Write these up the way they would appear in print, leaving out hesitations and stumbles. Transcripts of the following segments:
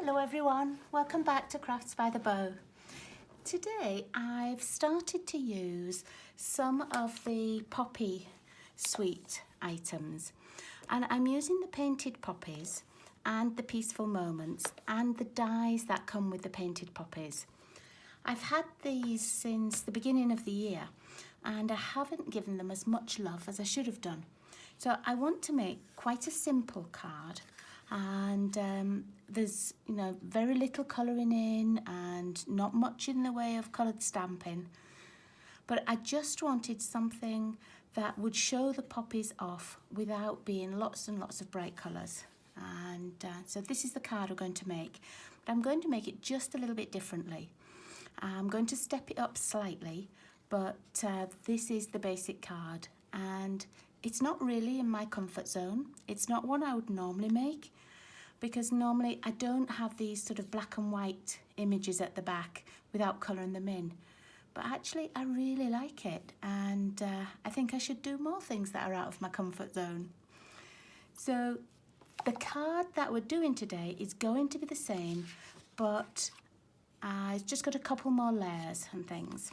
Hello everyone, welcome back to Crafts by the Bow. Today I've started to use some of the poppy sweet items, and I'm using the painted poppies and the peaceful moments and the dies that come with the painted poppies. I've had these since the beginning of the year and I haven't given them as much love as I should have done. So I want to make quite a simple card, and there's very little colouring in and not much in the way of coloured stamping, but I just wanted something that would show the poppies off without being lots and lots of bright colours. And so this is the card we're going to make, but I'm going to make it just a little bit differently. I'm going to step it up slightly, but this is the basic card, and it's not really in my comfort zone. It's not one I would normally make, because normally I don't have these sort of black and white images at the back without colouring them in. But actually I really like it, and I think I should do more things that are out of my comfort zone. So the card that we're doing today is going to be the same, but I've just got a couple more layers and things.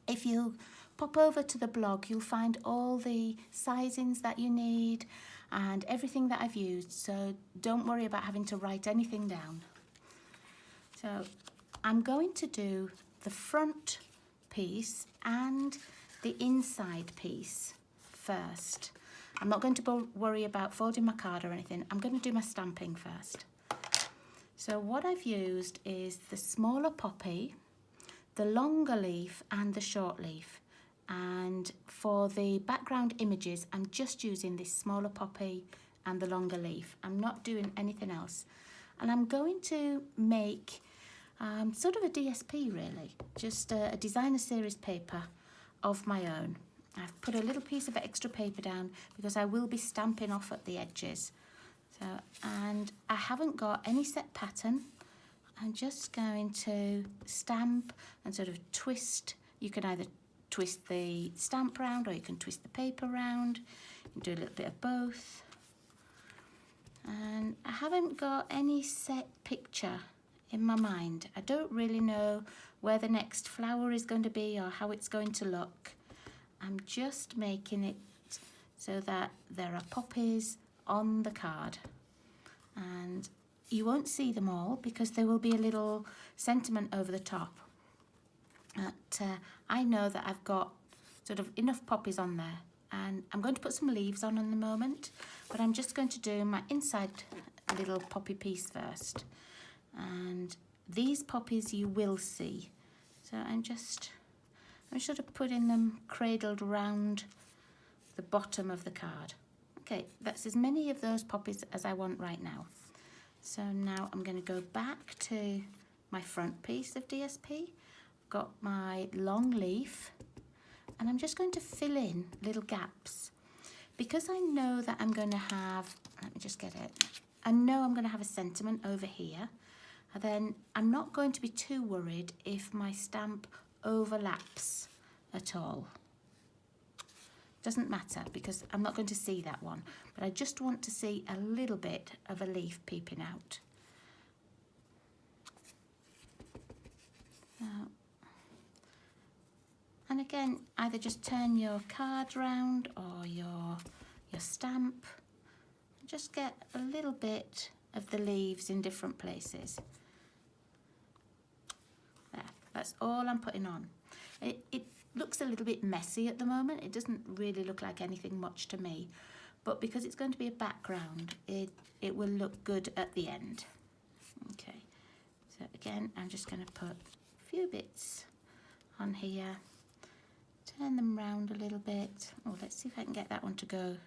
If you pop over to the blog, you'll find all the sizings that you need and everything that I've used, so don't worry about having to write anything down. So I'm going to do the front piece and the inside piece first. I'm not going to worry about folding my card or anything. I'm going to do my stamping first. So what I've used is the smaller poppy, the longer leaf and the short leaf. And for the background images, I'm just using this smaller poppy and the longer leaf. I'm not doing anything else. And I'm going to make sort of a DSP really, just a designer series paper of my own. I've put a little piece of extra paper down because I will be stamping off at the edges. So, and I haven't got any set pattern. I'm just going to stamp and sort of twist. You can either twist the stamp round or you can twist the paper round. You can do a little bit of both. And I haven't got any set picture in my mind. I don't really know where the next flower is going to be or how it's going to look. I'm just making it so that there are poppies on the card. And you won't see them all because there will be a little sentiment over the top. But I know that I've got sort of enough poppies on there, and I'm going to put some leaves on in the moment, but I'm just going to do my inside little poppy piece first. And these poppies you will see. So I'm sort of putting them cradled around the bottom of the card. Okay, that's as many of those poppies as I want right now. So now I'm going to go back to my front piece of DSP. Got my long leaf, and I'm just going to fill in little gaps because I know that I'm going to have, let me just get it, I know I'm going to have a sentiment over here, and then I'm not going to be too worried if my stamp overlaps at all. Doesn't matter because I'm not going to see that one, but I just want to see a little bit of a leaf peeping out. And again, either just turn your card round or your stamp. Just get a little bit of the leaves in different places. There, that's all I'm putting on. It looks a little bit messy at the moment. It doesn't really look like anything much to me, but because it's going to be a background, it will look good at the end. Okay, so again, I'm just going to put a few bits on here. Turn them round a little bit. Oh, let's see if I can get that one to go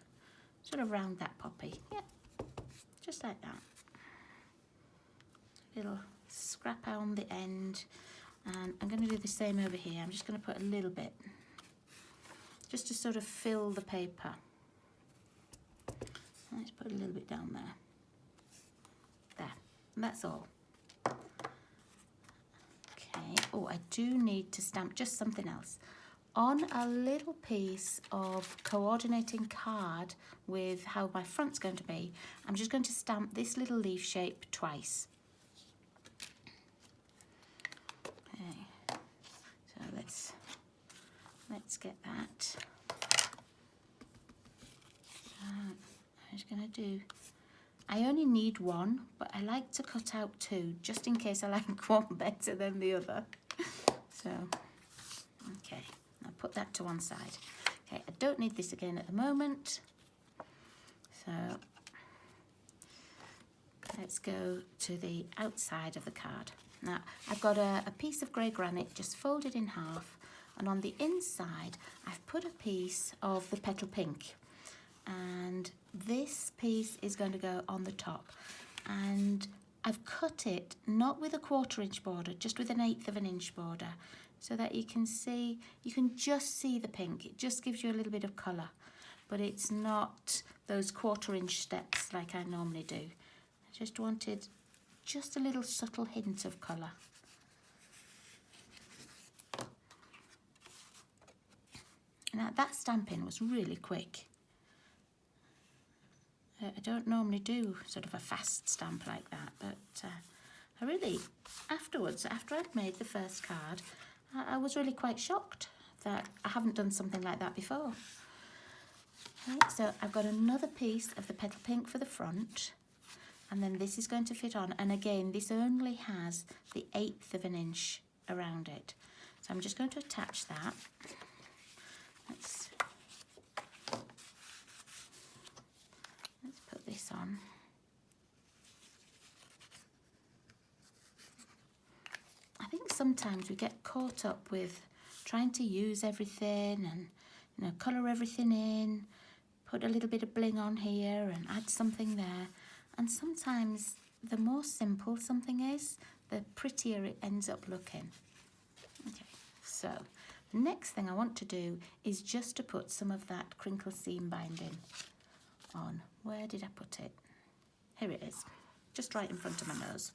sort of round that poppy. Yeah, just like that. Little scrap on the end. And I'm going to do the same over here. I'm just going to put a little bit, just to sort of fill the paper. Let's put a little bit down there. There, and that's all. Okay, oh, I do need to stamp just something else. On a little piece of coordinating card with how my front's going to be, I'm just going to stamp this little leaf shape twice. let's get that. I'm just going to do, I only need one, but I like to cut out two, just in case I like one better than the other. So, okay, I'll put that to one side. Okay, I don't need this again at the moment. So, let's go to the outside of the card. Now, I've got a piece of grey granite just folded in half, and on the inside, I've put a piece of the petal pink. And this piece is going to go on the top. And I've cut it not with a 1/4 inch border, just with an 1/8 of an inch border, so that you can see, you can just see the pink. It just gives you a little bit of colour, but it's not those 1/4 inch steps like I normally do. I just wanted just a little subtle hint of colour. Now that stamping was really quick. I don't normally do sort of a fast stamp like that, but I really, afterwards, after I'd made the first card, I was really quite shocked that I haven't done something like that before. Okay, so I've got another piece of the petal pink for the front, and then this is going to fit on, and again, this only has the 1/8 of an inch around it. So I'm just going to attach that. Let's put this on. I think sometimes we get caught up with trying to use everything and, you know, colour everything in, put a little bit of bling on here and add something there. And sometimes the more simple something is, the prettier it ends up looking. Okay, so the next thing I want to do is just to put some of that crinkle seam binding on. Where did I put it? Here it is, just right in front of my nose.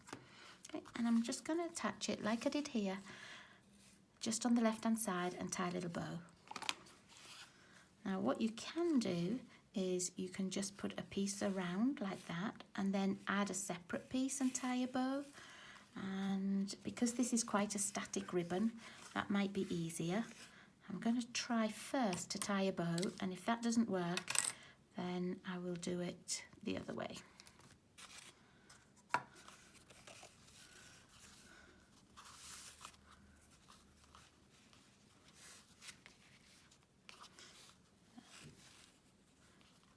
Okay, and I'm just going to attach it like I did here, just on the left hand side, and tie a little bow. Now what you can do is you can just put a piece around like that and then add a separate piece and tie a bow. And because this is quite a static ribbon, that might be easier. I'm going to try first to tie a bow, and if that doesn't work, then I will do it the other way.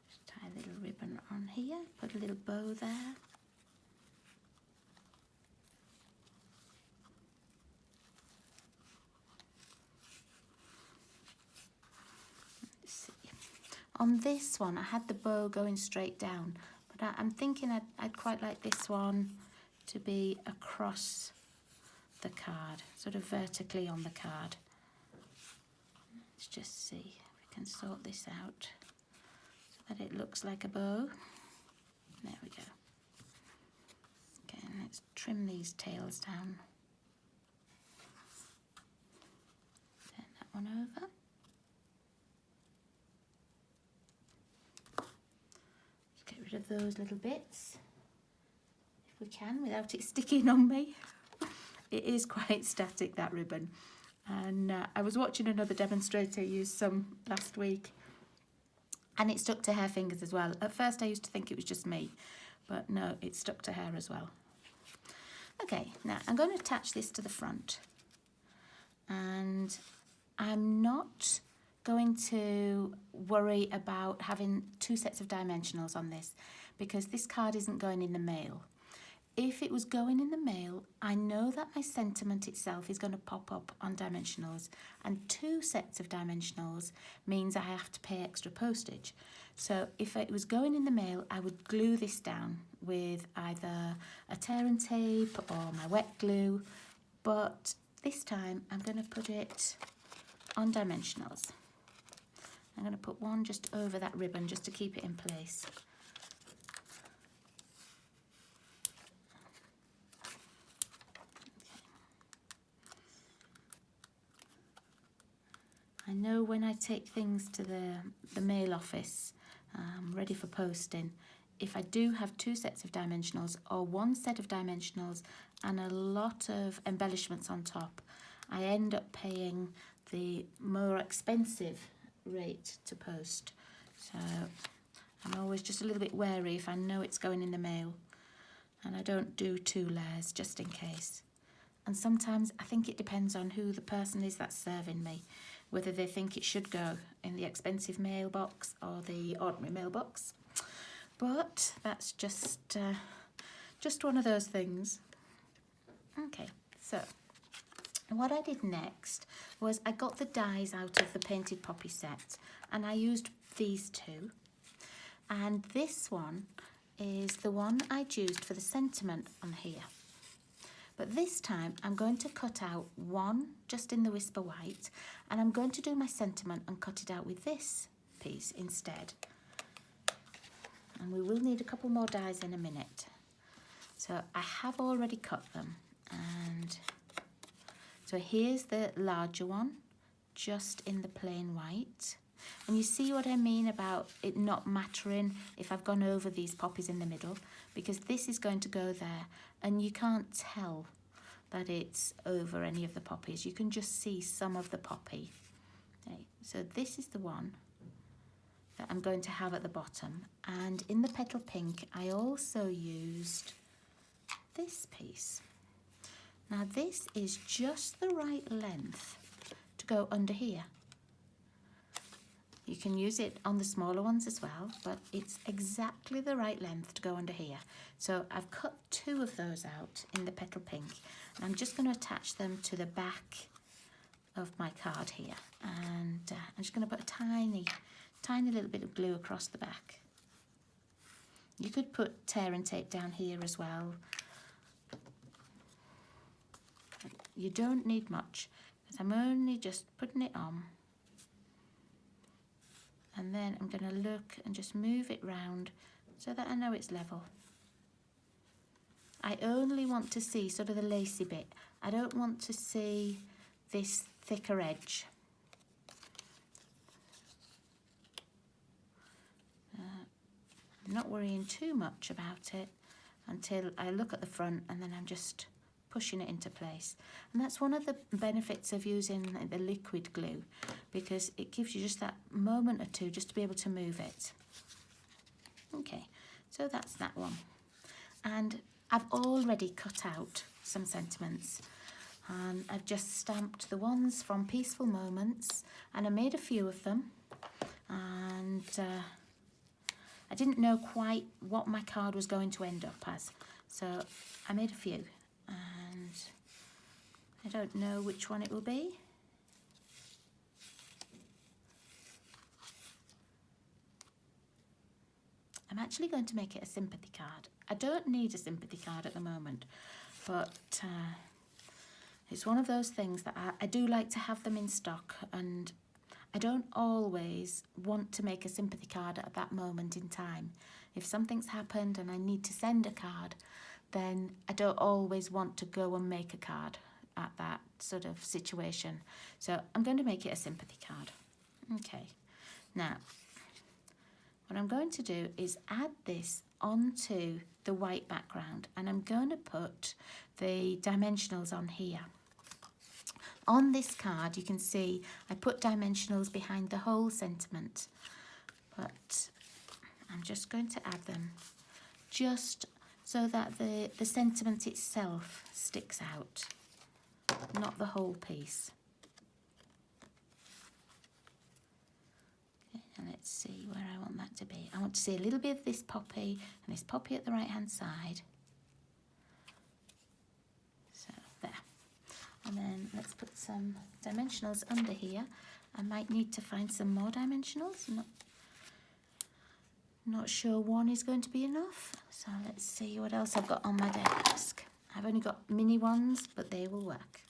Just tie a little ribbon on here, put a little bow there. On this one, I had the bow going straight down, but I'm thinking I'd quite like this one to be across the card, sort of vertically on the card. Let's just see if we can sort this out so that it looks like a bow. There we go. Okay, let's trim these tails down. Turn that one over. Of those little bits, if we can, without it sticking on me. It is quite static, that ribbon, and I was watching another demonstrator use some last week, and it stuck to her fingers as well. At first I used to think it was just me, but no, it stuck to her as well. Okay, now I'm going to attach this to the front, and I'm not going to worry about having 2 sets of dimensionals on this, because this card isn't going in the mail. If it was going in the mail, I know that my sentiment itself is going to pop up on dimensionals, and 2 sets of dimensionals means I have to pay extra postage. So if it was going in the mail, I would glue this down with either a tear and tape or my wet glue, but this time I'm going to put it on dimensionals. I'm going to put one just over that ribbon just to keep it in place. I know when I take things to the mail office, ready for posting, if I do have 2 sets of dimensionals or 1 set of dimensionals and a lot of embellishments on top, I end up paying the more expensive rate to post. So I'm always just a little bit wary if I know it's going in the mail, and I don't do 2 layers just in case. And sometimes I think it depends on who the person is that's serving me, whether they think it should go in the expensive mailbox or the ordinary mailbox. But that's just one of those things. Okay, so what I did next was I got the dies out of the painted poppy set, and I used these 2. And this one is the one I'd used for the sentiment on here. But this time I'm going to cut out one just in the Whisper White, and I'm going to do my sentiment and cut it out with this piece instead. And we will need a couple more dies in a minute. So I have already cut them, and so here's the larger one, just in the plain white. And you see what I mean about it not mattering if I've gone over these poppies in the middle, because this is going to go there and you can't tell that it's over any of the poppies. You can just see some of the poppy. Okay, so this is the one that I'm going to have at the bottom. And in the petal pink, I also used this piece. Now this is just the right length to go under here. You can use it on the smaller ones as well, but it's exactly the right length to go under here. So I've cut 2 of those out in the petal pink, and I'm just going to attach them to the back of my card here. And I'm just going to put a tiny little bit of glue across the back. You could put tear and tape down here as well. You don't need much, because I'm only just putting it on. And then I'm going to look and just move it round so that I know it's level. I only want to see sort of the lacy bit. I don't want to see this thicker edge. I'm not worrying too much about it until I look at the front, and then I'm just pushing it into place. And that's one of the benefits of using the liquid glue, because it gives you just that moment or two just to be able to move it. Okay, so that's that one. And I've already cut out some sentiments, and I've just stamped the ones from Peaceful Moments, and I made a few of them, and I didn't know quite what my card was going to end up as, so I made a few. And I don't know which one it will be. I'm actually going to make it a sympathy card. I don't need a sympathy card at the moment, but it's one of those things that I do like to have them in stock, and I don't always want to make a sympathy card at that moment in time. If something's happened and I need to send a card, then I don't always want to go and make a card at that sort of situation. So I'm going to make it a sympathy card. Okay, now what I'm going to do is add this onto the white background, and I'm going to put the dimensionals on here. On this card you can see I put dimensionals behind the whole sentiment, but I'm just going to add them just so that the sentiment itself sticks out, not the whole piece. Okay, and let's see where I want that to be. I want to see a little bit of this poppy and this poppy at the right hand side. So there. And then let's put some dimensionals under here. I might need to find some more dimensionals. Not sure one is going to be enough. So let's see what else I've got on my desk. I've only got mini ones, but they will work.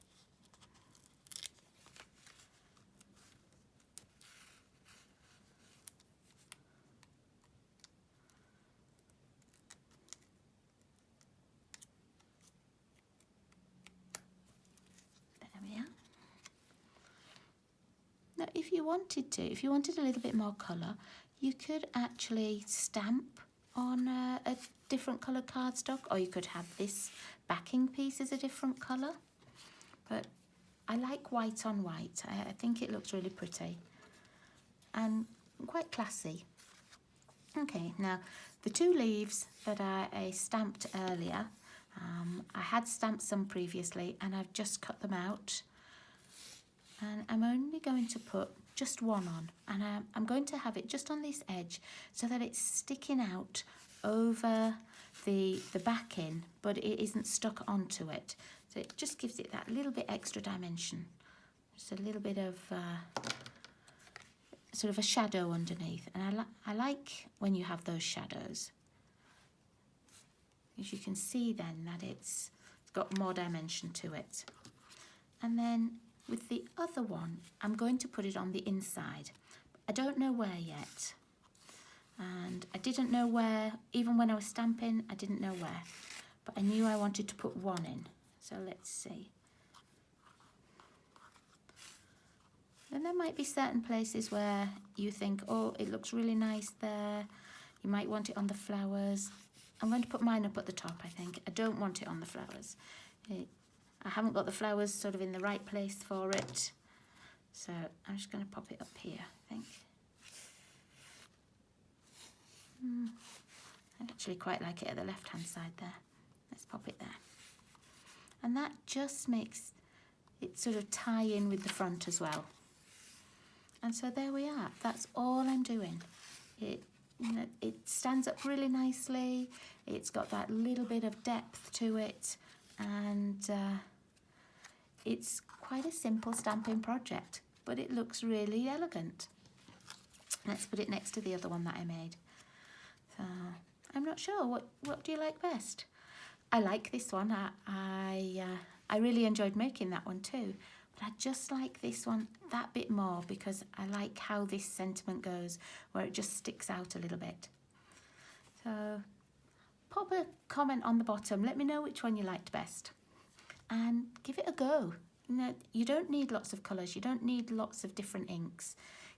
There we are. Now, if you wanted a little bit more colour, you could actually stamp on a different coloured cardstock, or you could have this backing piece as a different colour. But I like white on white. I think it looks really pretty and quite classy. Okay, now the 2 leaves that I stamped earlier, I had stamped some previously and I've just cut them out, and I'm only going to put just one on, and I'm going to have it just on this edge so that it's sticking out over the backing, but it isn't stuck onto it. So it just gives it that little bit extra dimension. Just a little bit of sort of a shadow underneath, and I like when you have those shadows, as you can see then that it's got more dimension to it. And then with the other one, I'm going to put it on the inside. I don't know where yet, and I didn't know where, even when I was stamping, I didn't know where, but I knew I wanted to put one in. So let's see. And there might be certain places where you think, oh, it looks really nice there. You might want it on the flowers. I'm going to put mine up at the top, I think. I don't want it on the flowers. I haven't got the flowers sort of in the right place for it. So I'm just going to pop it up here, I think. I actually quite like it at the left-hand side there. Let's pop it there. And that just makes it sort of tie in with the front as well. And so there we are. That's all I'm doing. It stands up really nicely. It's got that little bit of depth to it, and it's quite a simple stamping project, but it looks really elegant. Let's put it next to the other one that I made. So I'm not sure. What do you like best? I like this one. I really enjoyed making that one too. But I just like this one that bit more because I like how this sentiment goes, where it just sticks out a little bit. So pop a comment on the bottom. Let me know which one you liked best. And give it a go. You don't need lots of colours. You don't need lots of different inks.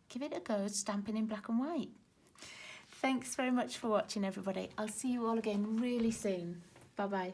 Give it a go stamping in black and white. Thanks very much for watching, everybody. I'll see you all again really soon. Bye-bye.